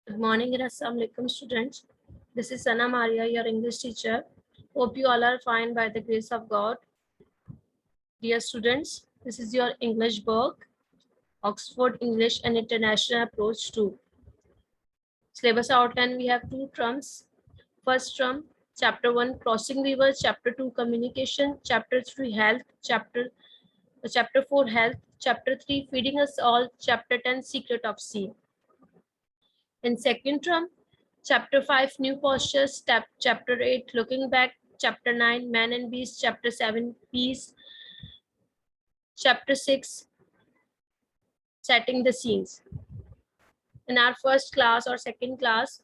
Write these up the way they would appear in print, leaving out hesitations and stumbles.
Good morning and assalamu alaikum students. This is Sana Maria, your English teacher. Hope you all are fine by the grace of God. Dear students, this is your English book, Oxford English and International Approach to. Syllabus outline, we have two terms. First term, chapter 1, crossing rivers, chapter 2, communication, chapter 3, health, chapter 4, health, chapter 3, feeding us all, chapter 10, secret of sea. In second term, chapter 5, new postures, chapter 8, looking back, chapter 9, man and beast, chapter 7, peace, chapter 6, setting the scenes. In our first class or second class,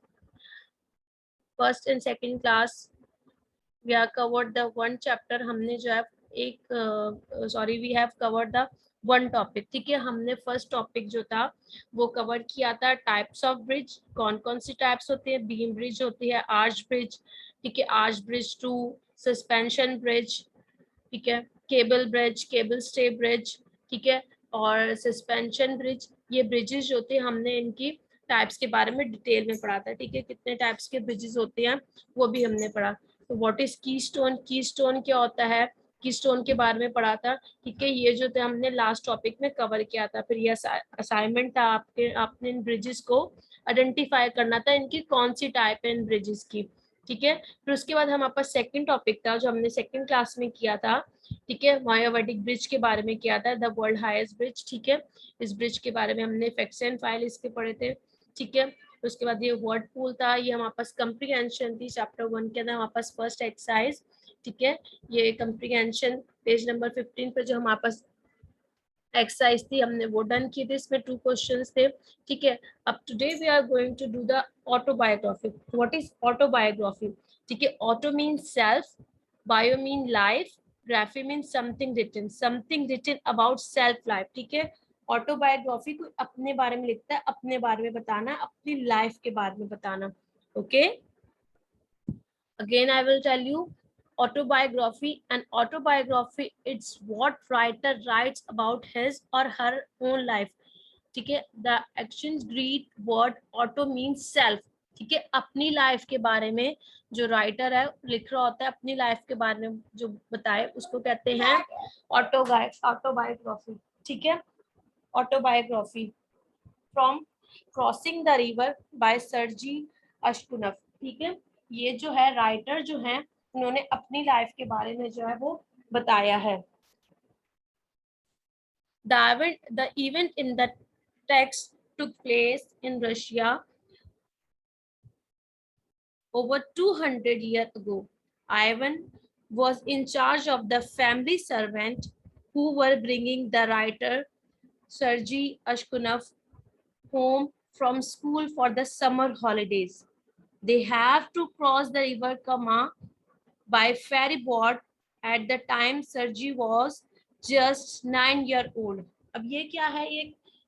first and second class, we have covered the one chapter. हमने जो है we have covered the one topic. ठीक है, हमने first topic जो था वो cover किया था टाइप्स ऑफ ब्रिज, कौन कौन सी टाइप्स होती है. बीम ब्रिज होती है, आर्च ब्रिज, ठीक है, arch bridge to suspension bridge, ठीक है, cable bridge, cable stay bridge, ठीक है, और सस्पेंशन ब्रिज. ये ब्रिजेस होते हैं, हमने इनकी टाइप्स के बारे में डिटेल में पढ़ा था. ठीक है, कितने टाइप्स के ब्रिजेस होते हैं वो भी हमने पढ़ा. तो व्हाट इज कीस्टोन, कीस्टोन क्या होता है, कीस्टोन के बारे में पढ़ा था. ठीक है, ये जो थे हमने लास्ट टॉपिक में कवर किया था. फिर ये असाइनमेंट था आपने इन ब्रिजेस को आइडेंटिफाई करना था, इनकी कौन सी टाइप है इन ब्रिजेस की. ठीक है, फिर उसके बाद हमारे पास सेकंड टॉपिक था जो हमने सेकंड क्लास में किया था. ठीक है, मायावटिक ब्रिज के बारे में किया था, द वर्ल्ड हाईएस्ट ब्रिज. ठीक है, इस ब्रिज के बारे में हमने फैक्ट्स एंड फाइल इसके पढ़े थे. ठीक है, उसके बाद ये वर्ड पूल था, ये हमारे पास कंप्रीहेंशन थी चैप्टर 1 के अंदर, हमारे पास फर्स्ट एक्सरसाइज. ठीक है, ये कंप्रीहेंशन पेज नंबर 15 पे जो हमारे पास एक्सरसाइज थी हमने वो डन की थी. इसमें 2 क्वेश्चंस थे. ठीक है, अब today we are going to do the autobiography. What is autobiography. ठीक है, auto mean self, bio mean life, graphy mean something written about self life. ठीक है, ऑटोबायोग्राफी कोई अपने बारे में लिखता है, अपने बारे में बताना, अपनी लाइफ के बारे में बताना. Okay, again I will tell you, autobiography. And autobiography, it's what writer writes about his or her own life. ठीक है, the actions greet word auto means self. ठीक है, अपनी लाइफ के बारे में जो राइटर है लिख रहा होता है, अपनी लाइफ के बारे में जो बताए उसको कहते हैं ऑटोबायोग्राफी. ठीक है, autobiography from crossing the river by sir जी अशकुनफ. ठीक है, ये जो है राइटर जो है उन्होंने अपनी लाइफ के बारे में जो है वो बताया है. The event in the text took place in Russia over 200 years ago. Ivan was in charge of the family servant who were bringing the writer Sergei Ashkunov home from school for the summer holidays. They have to cross the river Kama by ferry boat. At the time Sergei was just 9 years old. अब ये क्या है, ये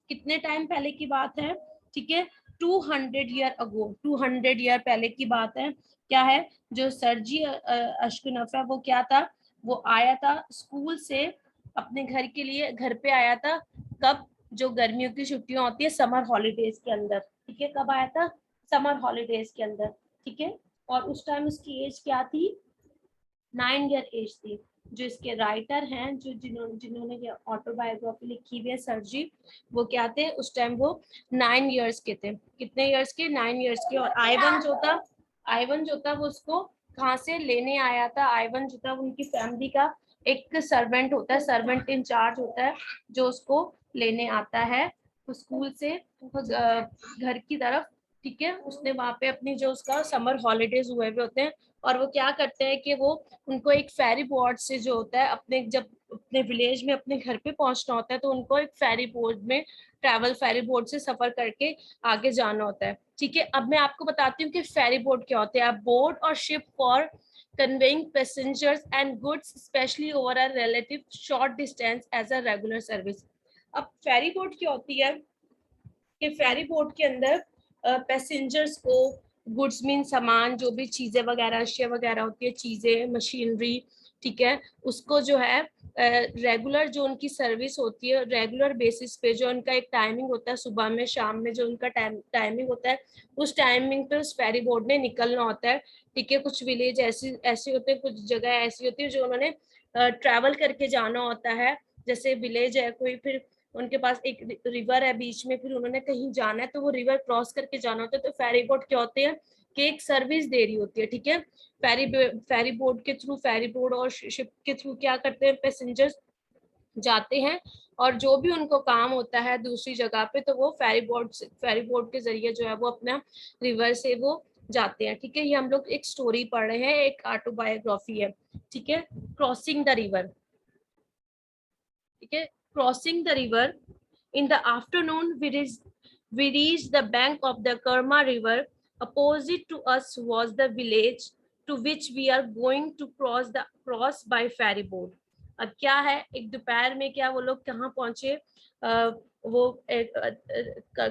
कितने time पहले की बात है. ठीक है, 200 ईयर अगो, 200 ईयर पहले की बात है. क्या है, जो सर्जी अशकुनफ है वो क्या था, वो आया था स्कूल से अपने घर के लिए, घर पे आया था. कब, जो गर्मियों की छुट्टियां होती है, समर हॉलीडेज के अंदर. ठीक है, कब आया था, समर हॉलीडेज के अंदर. ठीक है, और उस टाइम उसकी एज क्या थी, 9 ईयर एज थी. जो इसके राइटर हैं, जो जिन्होंने ये ऑटोबायोग्राफी लिखी हुई है सर्जी, वो क्या थे उस टाइम, वो 9 ईयर्स के थे. कितने ईयर्स के, 9 ईयर्स के. और आइवन जो था वो उसको कहाँ से लेने आया था. आइवन जो था उनकी फैमिली का एक सर्वेंट होता है, सर्वेंट इंचार्ज होता है, जो उसको लेने आता है स्कूल से घर की तरफ. ठीक है, उसने वहां पे अपनी जो उसका समर हॉलीडेज हुए हुए होते हैं, और वो क्या करते हैं कि वो उनको एक फेरी बोर्ड से जो होता है, अपने जब अपने विलेज में अपने घर पे पहुंचना होता है तो उनको एक फेरी बोर्ड में, ट्रैवल फेरी बोर्ड से सफर करके आगे जाना होता है. ठीक है, अब मैं आपको बताती हूँ कि फेरी बोर्ड क्या होते हैं. बोर्ड और ship for conveying passengers and goods especially over a relative short distance as a regular service. अब फेरी बोट क्या होती है कि फेरी बोट के अंदर पैसेंजर्स को, गुड्स मीन सामान, जो भी चीजें वगैरह, अशिया वगैरह होती है, चीजें, मशीनरी, ठीक है, उसको जो है रेगुलर जो उनकी सर्विस होती है, रेगुलर बेसिस पे जो उनका एक टाइमिंग होता है, सुबह में शाम में जो उनका टाइमिंग होता है, उस टाइमिंग पे उस फेरी बोट ने निकलना होता है। ठीक है, कुछ विलेज ऐसी ऐसी होते हैं, कुछ जगह ऐसी होती है जो उन्होंने ट्रैवल करके जाना होता है। जैसे विलेज है कोई, फिर उनके पास एक रिवर है बीच में, फिर उन्होंने कहीं जाना है तो वो रिवर क्रॉस करके जाना होता है। तो फेरी बोट क्या होते हैं कि एक सर्विस दे रही होती है। ठीक है, फेरी बोट के थ्रू, फेरी बोट और शिप के थ्रू क्या करते हैं, पैसेंजर्स जाते हैं, और जो भी उनको काम होता है दूसरी जगह पे, तो वो फेरी बोट के जरिए जो है वो अपना रिवर से वो जाते हैं। ठीक है, ये हम लोग एक स्टोरी पढ़ रहे हैं, एक ऑटोबायोग्राफी है। ठीक है, क्रॉसिंग द रिवर। ठीक है, crossing the river in the afternoon we reached the bank of the Karma river. Opposite to us was the village to which we are going to cross by ferry boat. अब क्या है, एक दोपहर में क्या वो लोग कहाँ पहुंचे, वो एक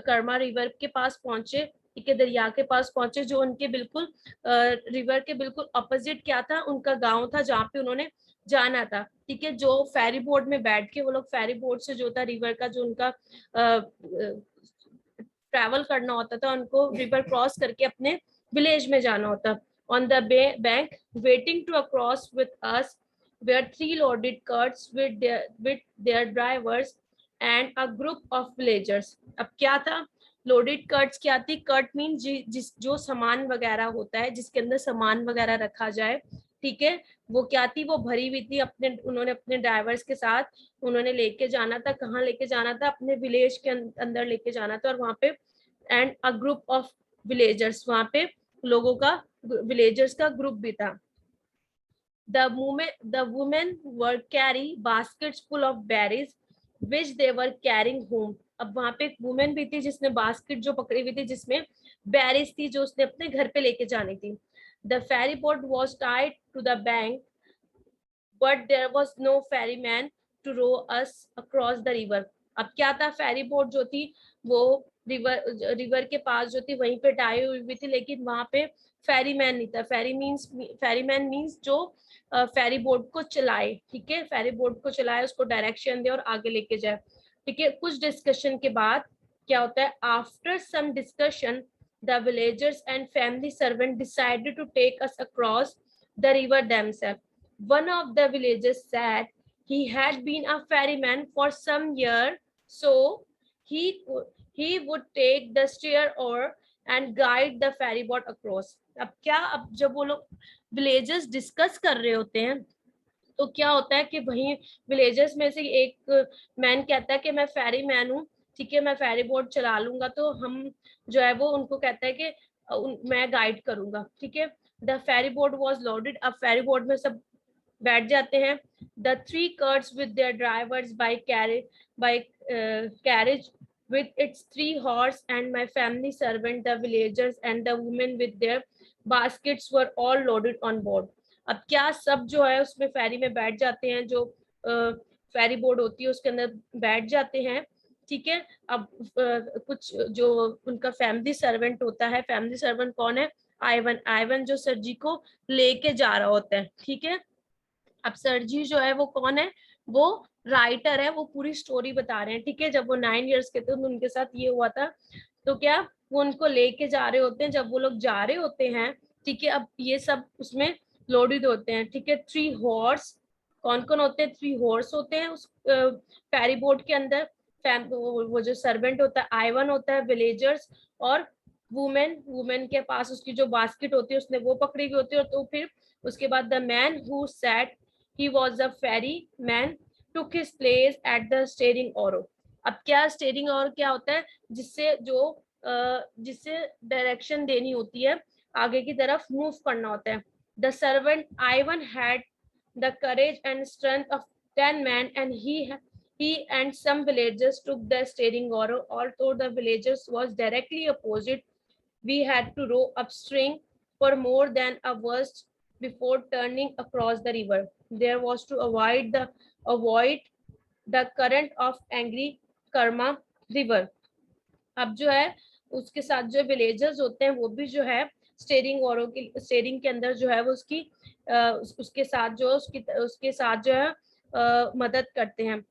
कर्मा रिवर के पास पहुंचे। ठीक है, दरिया के पास पहुंचे, जो उनके बिल्कुल रिवर के बिल्कुल अपोजिट क्या था, उनका गांव था जहाँ पे उन्होंने जाना था। ठीक है, जो फेरी बोट में बैठ के वो लोग फेरी बोट से जो था रिवर का जो उनका ट्रैवल करना होता था, उनको रिवर क्रॉस करके अपने विलेज में जाना होता। On the bank waiting to across with us were three loaded carts with their drivers and a group of villagers. अब क्या था, लोडेड कार्ट्स क्या थी, कार्ट मीन जिस जो सामान वगैरह होता है, जिसके अंदर सामान वगैरह रखा जाए। ठीक है, वो क्या थी, वो भरी हुई थी। उन्होंने अपने ड्राइवर्स के साथ उन्होंने लेके जाना था, कहाँ लेके जाना था, अपने विलेज के अंदर लेके जाना था। और वहां पे and a group of villagers, वहां पे लोगों का, विलेजर्स का ग्रुप भी था। The women were carry baskets full of berries which they were carrying home. अब वहां पे एक वुमेन भी थी जिसने बास्केट जो पकड़ी हुई थी जिसमें बेरीज थी, जो उसने अपने घर पे लेके जानी थी। The ferry boat was tied to the bank, but there was no ferryman to row us across the river. अब क्या था, फेरी बोट जो थी वो रिवर के पास जो थी वहीं पे टाई हुई थी, लेकिन वहां पे फेरीमैन नहीं था। फेरीमैन मीन्स जो फेरी बोट को चलाए। ठीक है, फेरी बोट को चलाए, उसको डायरेक्शन दे और आगे लेके जाए। ठीक है, कुछ डिस्कशन के बाद क्या होता है, after some discussion the villagers and family servant decided to take us across the river themselves. One of the villagers said he had been a ferryman for some years, so he he would take the steer oar and guide the ferry boat across. अब क्या, अब जब वो लोग villagers discuss कर रहे होते हैं तो क्या होता है कि वही विलेजर्स में से एक मैन कहता है कि मैं फेरी मैन हूँ। ठीक है, मैं फेरी बोट चला लूंगा। तो हम जो है वो उनको कहता है कि मैं गाइड करूंगा। ठीक है, the ferry boat was loaded. अब फेरी बोट में सब बैठ जाते हैं। The three carts with their drivers by carriage with its 3 horse and my family servant, the villagers and the women with their baskets were all loaded on board. अब क्या, सब जो है उसमें फेरी में बैठ जाते हैं, जो फेरी बोर्ड होती है उसके अंदर बैठ जाते हैं। ठीक है, अब कुछ जो उनका फैमिली सर्वेंट होता है, फैमिली सर्वेंट कौन है, आइवन जो सर जी को लेके जा रहा होता है। ठीक है, अब सर जी जो है वो कौन है, वो राइटर है, वो पूरी स्टोरी बता रहे हैं। ठीक है, जब वो 9 इयर्स के थे तो उनके साथ ये हुआ था। तो क्या, वो उनको लेके जा रहे होते हैं, जब वो लोग जा रहे होते हैं। ठीक है, अब ये सब उसमें लोडेड होते हैं। ठीक है, 3 हॉर्स, कौन कौन होते हैं, 3 हॉर्स होते हैं उस फेरी बोट के अंदर। वो जो सर्वेंट होता है आइवन होता है, विलेजर्स और वुमेन के पास उसकी जो बास्केट होती है उसने वो पकड़ी हुई होती है। तो फिर उसके बाद the man who sat he was a ferryman took his place at the steering oar. अब क्या, स्टेयरिंग ओर क्या होता है, जिससे डायरेक्शन देनी होती है, आगे की तरफ मूव करना होता है। The servant Ivan had the courage and strength of 10 men and he and some villagers took the steering oar. Although the villagers was directly opposite, we had to row upstream for more than a verst before turning across the river. There was to avoid the current of angry Karma river. अब जो है उसके साथ जो villagers होते हैं वो भी जो है स्टेयरिंग के अंदर जो है वो उसकी उसके साथ जो है मदद करते हैं।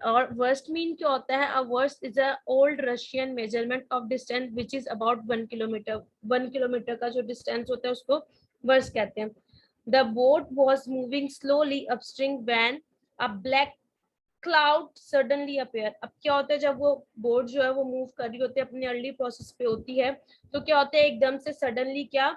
और वर्स्ट मीन क्या होता है? A worst is a old Russian measurement of distance which is about 1 kilometre. 1 kilometre का जो डिस्टेंस होता है उसको वर्स्ट कहते हैं। The boat was moving slowly upstream when a black cloud suddenly appear. अब क्या होता है जब वो बोट जो है वो मूव कर रही होती है, अपनी अर्ली प्रोसेस पे होती है, तो क्या होता है एकदम से सडनली क्या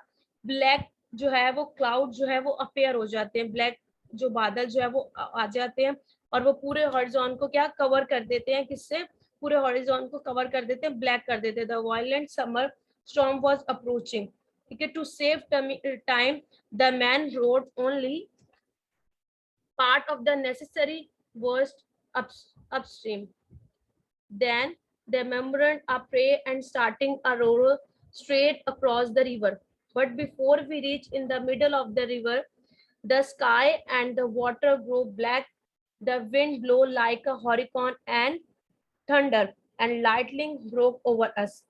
ब्लैक जो है वो क्लाउड जो है वो अपेयर हो जाते हैं, ब्लैक जो बादल जो है वो आ जाते हैं और वो पूरे हॉरिजॉन को क्या कवर कर देते हैं, किससे? पूरे हॉरिजॉन को कवर कर देते हैं, ब्लैक कर देते हैं। The violent summer storm was approaching. ठीक है, to save time the man rode only part of the necessary worst upstream. Then they remembered a prey and starting a row straight across the river. But before we reach in the middle of the river, the sky and the water grow black. The wind blow like a hurricane and thunder and lightning broke over us.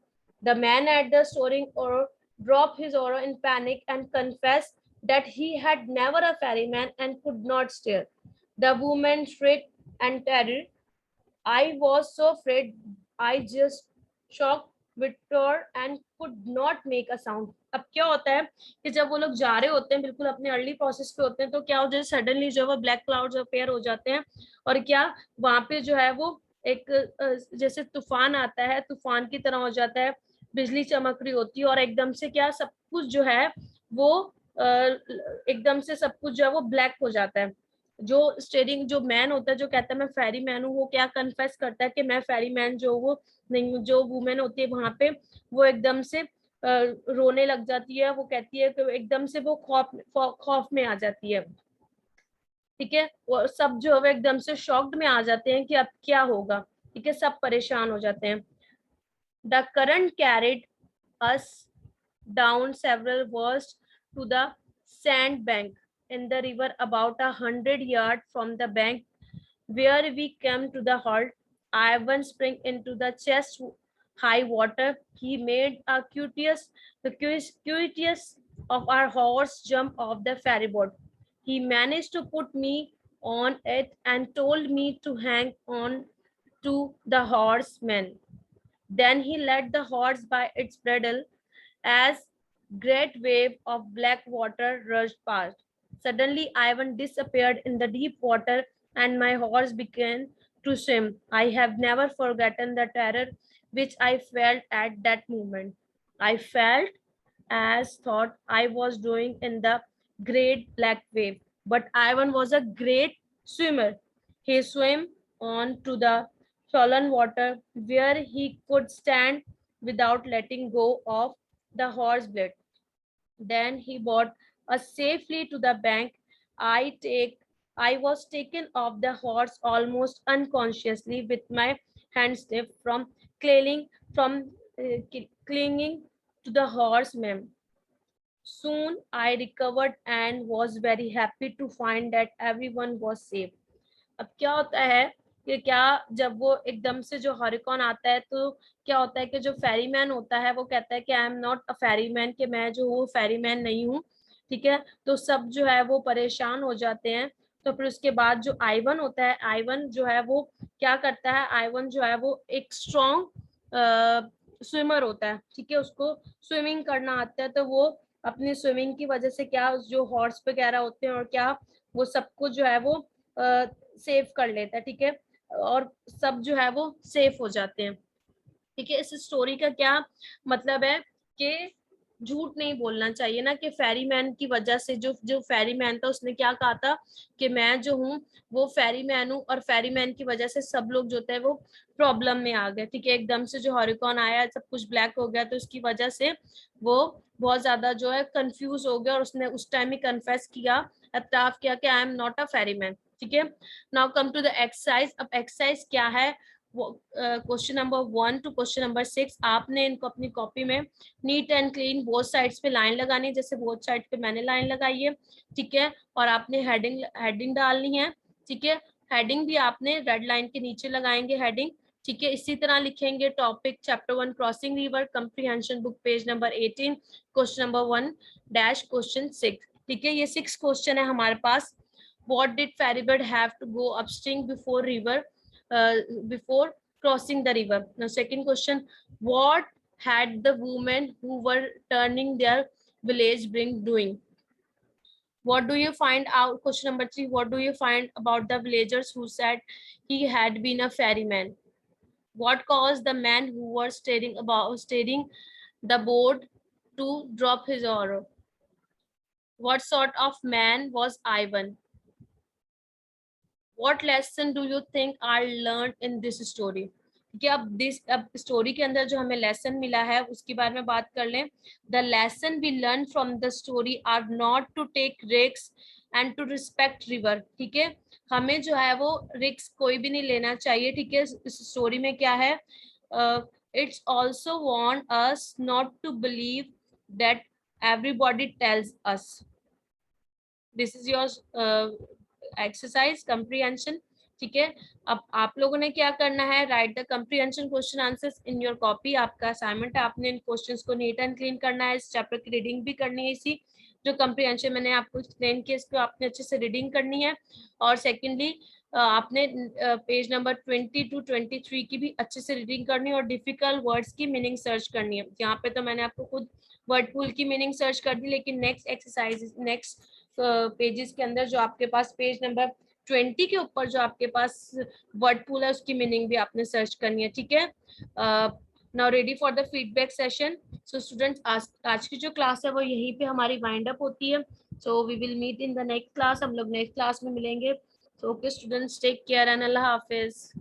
The man at the storing oar dropped his oar in panic and confessed that he had never a ferryman and could not steer. The woman shrieked and terror. I was so afraid I just shocked Victor and could not make a sound. अब क्या होता है कि जब वो लोग जा रहे होते हैं, बिल्कुल अपने अर्ली प्रोसेस पे होते हैं, तो क्या हो जाए सडनली जो है वो ब्लैक क्लाउड्स अपेयर हो जाते हैं और क्या वहां पे जो है वो एक जैसे तूफान आता है, तूफान की तरह हो जाता है, बिजली चमक रही होती है और एकदम से क्या सब कुछ जो है वो एकदम से सब कुछ जो है वो ब्लैक हो जाता है। जो स्टेयरिंग जो मैन होता है जो कहता है मैं फेरी मैन हूँ, वो क्या कन्फेस करता है कि मैं फेरी मैन जो वो नहीं हूँ। जो वुमेन होती है वहां पे वो एकदम से रोने लग जाती है, वो कहती है कि एकदम से वो खौफ में आ जाती है। ठीक है, वो सब जो है एकदम से शॉक्ड में आ जाते हैं कि अब क्या होगा। ठीक है, सब परेशान हो जाते हैं। The current carried us down several worst to the sand bank in the river about 100 yards from the bank. Where we came to the halt, Ivan sprang into the chest high water. He made a quietest of our horse jump off the ferry boat. He managed to put me on it and told me to hang on to the horseman. Then he led the horse by its bridle as great wave of black water rushed past. Suddenly Ivan disappeared in the deep water and my horse began to swim. I have never forgotten the terror which I felt at that moment. I felt as thought I was doing in the great black wave. But Ivan was a great swimmer. He swam on to the swollen water where he could stand without letting go of the horse blade. Then he brought us safely to the bank. I was taken off the horse almost unconsciously with my hand stiff from clinging to the horseman. Soon I recovered and was very happy to find that everyone was safe. अब क्या होता है कि क्या जब वो एकदम से जो हरिकॉन आता है तो क्या होता है कि जो फेरीमैन होता है वो कहता है कि I am not a ferryman, कि मैं जो हूँ फेरीमैन नहीं हूँ। ठीक है, तो सब जो है वो परेशान हो जाते हैं। तो फिर उसके बाद जो आइवन होता है, आइवन जो है वो क्या करता है, आइवन जो है वो एक स्ट्रॉन्ग स्विमर होता है। ठीक है, उसको स्विमिंग करना आता है, तो वो अपनी स्विमिंग की वजह से क्या जो हॉर्स वगैरह होते हैं और क्या वो सब कुछ जो है वो सेव कर लेता है। ठीक है, और सब जो है वो सेफ हो जाते हैं। ठीक है, इस स्टोरी का क्या मतलब है कि झूठ नहीं बोलना चाहिए ना, कि फेरीमैन की वजह से जो फेरीमैन था उसने क्या कहा था कि मैं जो हूँ वो फेरीमैन हूँ और फेरीमैन की वजह से सब लोग जो थे वो प्रॉब्लम में आ गए। ठीक है, एकदम से जो हरिकॉन आया सब कुछ ब्लैक हो गया, तो उसकी वजह से वो बहुत ज्यादा जो है कंफ्यूज हो गया और उसने उस टाइम ही कन्फेस किया, एतराफ किया कि I am not a ferryman. ठीक है, now come to the exercise. अब एक्सरसाइज क्या है, question number 1 to question number 6 आपने इनको अपनी कॉपी में neat and clean both sides पे लाइन लगानी है, जैसे बोथ साइड पे मैंने लाइन लगाई है। ठीक है, और आपने हेडिंग डालनी है। ठीक है, हेडिंग भी आपने रेड लाइन के नीचे लगाएंगे हेडिंग। ठीक है, इसी तरह लिखेंगे topic chapter 1 crossing river comprehension book page number 18 question number 1 dash question 6। ठीक है, ये 6 क्वेश्चन है हमारे पास। What did ferrybird have to go upstream before river before crossing the river. Now second question, what had the women who were turning their village bring doing? What do you find out? Question number 3, what do you find about the villagers who said he had been a ferryman? What caused the man who was steering the boat to drop his oar? What sort of man was Ivan? What lesson do you think are learned in this story? कि अब story के अंदर जो हमें lesson मिला है उसके बारे में बात कर लें। The lesson we learn from the story are not to take risk and to respect river. ठीक है, हमें जो है वो रिस्क कोई भी नहीं लेना चाहिए। ठीक है, इस स्टोरी में क्या है, it's also want us not to believe that everybody tells us. This is your exercise comprehension. ठीक है, अब आप लोगों ने क्या करना है, write the comprehension question answers in your copy. आपका असाइनमेंट है, आपने इन क्वेश्चंस को नीट एंड क्लीन करना है। इस चैप्टर की रीडिंग भी करनी है। इसी जो कंप्रीहेंशन मैंने आपको एक्सप्लेन किया इसको आपने अच्छे से रीडिंग करनी है। और सेकेंडली आपने पेज नंबर 20 to 23 की भी अच्छे से रीडिंग करनी है और डिफिकल्ट वर्ड्स की मीनिंग सर्च करनी है। यहाँ पे तो मैंने आपको खुद वर्ड पूल की मीनिंग सर्च कर दी, लेकिन नेक्स्ट एक्सरसाइज नेक्स्ट पेजेस के अंदर जो आपके पास पेज नंबर 20 के ऊपर जो आपके पास वर्ड पूल है उसकी मीनिंग भी आपने सर्च करनी है। ठीक है, now ready for the feedback session. So students, आज की जो क्लास है वो यहीं पे हमारी वाइंड अप होती है। So we will meet in the next class. हम लोग नेक्स्ट क्लास में मिलेंगे। So okay students, take care and अल्लाह हाफिज।